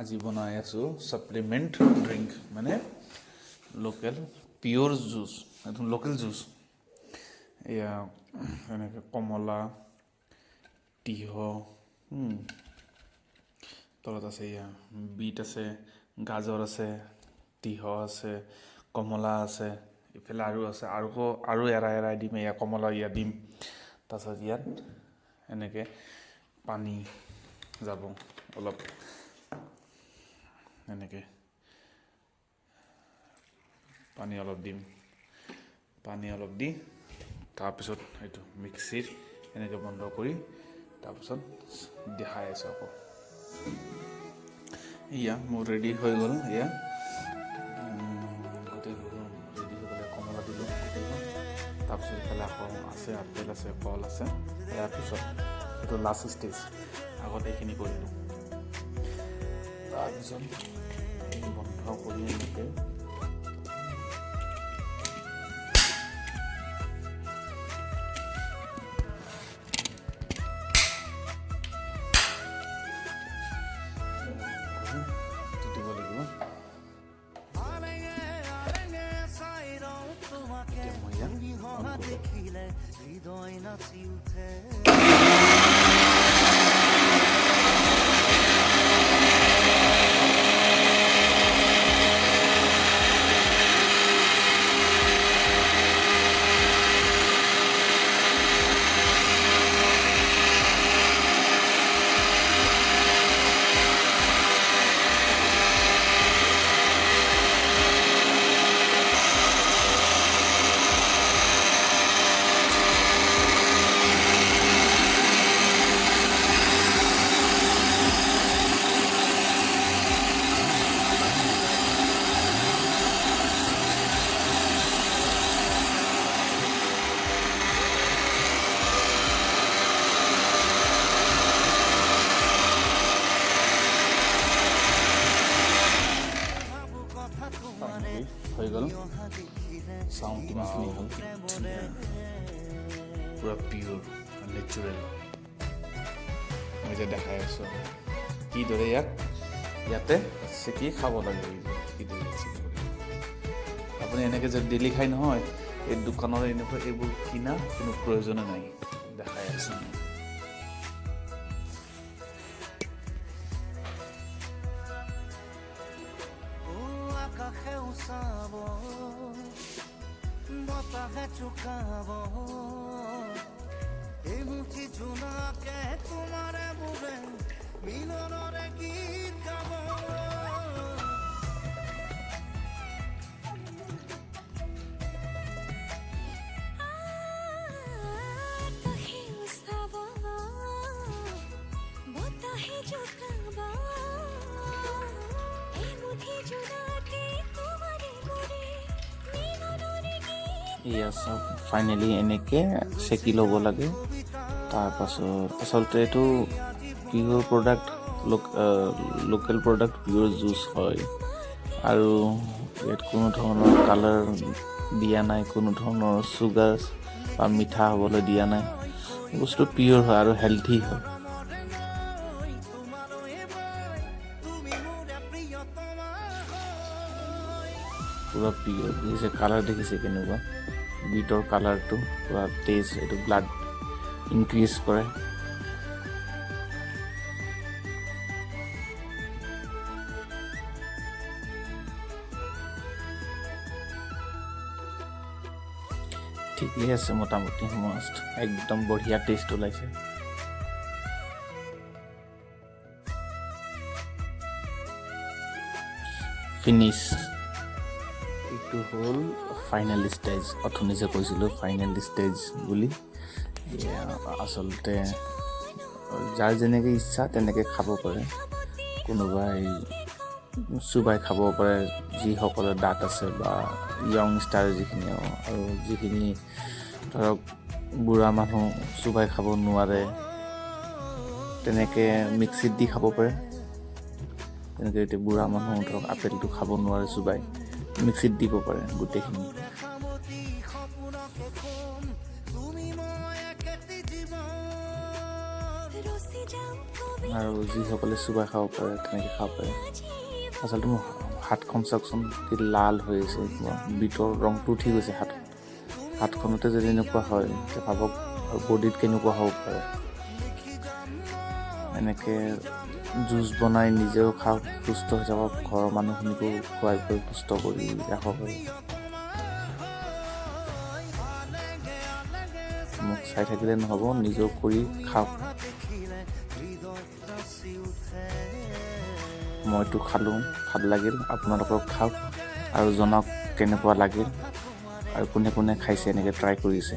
আজি বনাই আছোঁ সাপ্লিমেণ্ট ড্ৰিংক মানে লোকেল পিয়'ৰ জুচ এইটো লোকেল জুচ এয়া এনেকৈ কমলা তিয়ঁহ তলত আছে এয়া বিট আছে গাজৰ আছে তিয়ঁহ আছে কমলা আছে ইফালে আৰু আছে আৰু এৰাই দিম এয়া কমলা ইয়াত দিম তাৰপিছত ইয়াত এনেকৈ পানী যাব অলপ এনেকৈ পানী অলপ দিম পানী অলপ দি তাৰপিছত এইটো মিক্সিত এনেকৈ বন্ধ কৰি তাৰপিছত দেখাই আছোঁ আকৌ এয়া মোৰ ৰেডি হৈ গ'ল এয়া গোটেইবোৰ ৰেডি হৈ গ'লে কমলা দিলোঁ গোটেইবোৰ তাৰপিছত ইফালে আকৌ আছে আপেল আছে কল আছে ইয়াৰ পিছত এইটো লাষ্ট ষ্টেজ আগত এইখিনি কৰিলোঁ তাৰপিছত বন্ধ কৰি এনেকৈ দিব লাগিব হৈ গ'ল চাউণ্ড কিমানখিনি হ'ল পূৰা পিয়'ৰ নেচাৰেল মই যে দেখাই আছোঁ কিদৰে ইয়াতে চেকি খাব লাগে কিদৰে আপুনি এনেকৈ যে ডেইলি খাই নহয় এই দোকানৰ এনেকুৱা এইবোৰ কিনা কোনো প্ৰয়োজনে নাই দেখাই আছোঁ বতাহে চুকাব এই মুঠি জোনাকে তোমাৰে বুবে মিলনৰে গীত গাব বতাহে চুকাব এই মুঠি জোনাকে তোমাৰে বুবে এয়া চব ফাইনেলি এনেকৈ চেকি ল'ব লাগে তাৰপাছত আচলতে এইটো পিয়'ৰ প্ৰডাক্ট লোকেল প্ৰডাক্ট পিয়'ৰ জুচ হয় আৰু ইয়াত কোনো ধৰণৰ কালাৰ দিয়া নাই কোনো ধৰণৰ চুগাৰ বা মিঠা হ'বলৈ দিয়া নাই বস্তু পিয়'ৰ হয় আৰু হেল্থি হয় পুৰা পিয়'ৰ দেখিছে কালাৰ দেখিছে কেনেকুৱা বিটৰ কালাৰটো পুৰা তেজ এইটো ব্লাড ইনক্ৰিজ কৰে ঠিকেই আছে মোটামুটি মস্ত একদম বঢ়িয়া টেষ্ট ওলাইছে ফিনিছ এইটো হ'ল ফাইনেল ষ্টেজ অথনি যে কৈছিলোঁ ফাইনেল ষ্টেজ বুলি আচলতে যাৰ যেনেকৈ ইচ্ছা তেনেকৈ খাব পাৰে কোনোবাই চুবাই খাব পাৰে যিসকলৰ দাঁত আছে বা য়ং ষ্টাৰ যিখিনি আৰু যিখিনি ধৰক বুঢ়া মানুহ চুবাই খাব নোৱাৰে তেনেকৈ মিক্সিত দি খাব পাৰে তেনেকৈ এতিয়া বুঢ়া মানুহ ধৰক আপেলটো খাব নোৱাৰে চুবাই মিক্সিত দিব পাৰে গোটেইখিনি আৰু যিসকলে চোবাই খাব পাৰে তেনেকৈ খাব পাৰে। আচলতে মোৰ হাতখন চাওকচোন কি লাল হৈ আছে, বিটৰ ৰংটো উঠি গৈছে হাতখনতে যদি এনেকুৱা হয় তেতিয়া ভাবক আৰু বডিত কেনেকুৱা হ'ব পাৰে। এনেকৈ জুচ বনাই নিজেও খাওক, সুস্থ হৈ যাব, ঘৰৰ মানুহখিনিকো খুৱাই কৰি সুস্থ কৰি ৰাখক। মোক চাই থাকিলে নহ'ব, নিজেও কৰি খাওক। মইতো খালোঁ, ভাল লাগিল, আপোনালোকক খাওক আৰু জনাওক কেনেকুৱা লাগিল আৰু কোনে কোনে খাইছে, এনেকৈ ট্ৰাই কৰিছে।